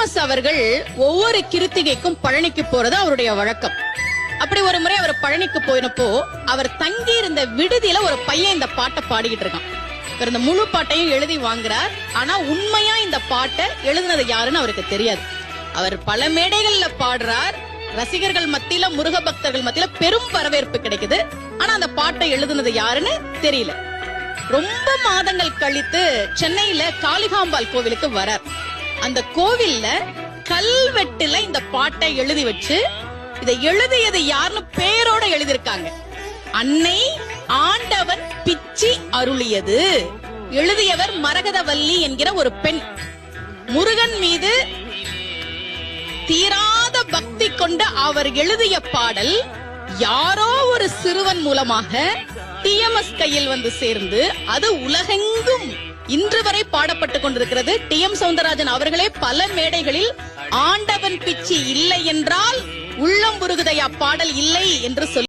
TMS அவர்கள் ஒவ்வொரு கிருத்திகைக்கும் பழனிக்கு போறது அவருடைய வழக்கம். அப்படி ஒரு முறை அவர் பழனிக்கு போயினப்போ அவர் தங்கி இருந்த விடுதியில ஒரு பையன் இந்த பாட்டை பாடிக்கிட்டு இருக்கான். இவர் இந்த முழு பாட்டையும் எழுதி வாங்குறார். ஆனா உண்மையா இந்த பாட்டை எழுதுனது யாருன்னு அவருக்கு தெரியாது. அவர் பல மேடைகள்ல பாடுறார். ரசிகர்கள் மத்தியில, முருக பக்தர்கள் மத்தியில பெரும் வரவேற்பு கிடைக்குது. ஆனா அந்த பாட்டை எழுதுனது யாருன்னு தெரியல. ரொம்ப மாதங்கள் கழித்து சென்னையில காளிகாம்பாள் கோவிலுக்கு வரார். அந்த கோவில்ல கல்வெட்டுல இந்த பாட்டை எழுதி வச்சு, இதை எழுதியது யாருன்னு பேரோட எழுதியிருக்காங்க. அன்னை ஆண்டவன் பிச்சி அருளியது. எழுதியவர் மரகதவல்லி என்கிற ஒரு பெண். முருகன் மீது தீராத பக்தி கொண்ட அவர் எழுதிய பாடல் யாரோ ஒரு சிறுவன் மூலமாக டிஎம்எஸ் கையில் வந்து சேர்ந்து அது உலகெங்கும் இன்று வரை பாடப்பட்டுக் கொண்டிருக்கிறது. டி.எம். சௌந்தரராஜன் அவர்களே பல மேடைகளில் ஆண்டவன் பிச்சி இல்லை என்றால் உள்ளம் உருகுதையா பாடல் இல்லை என்று சொல்லி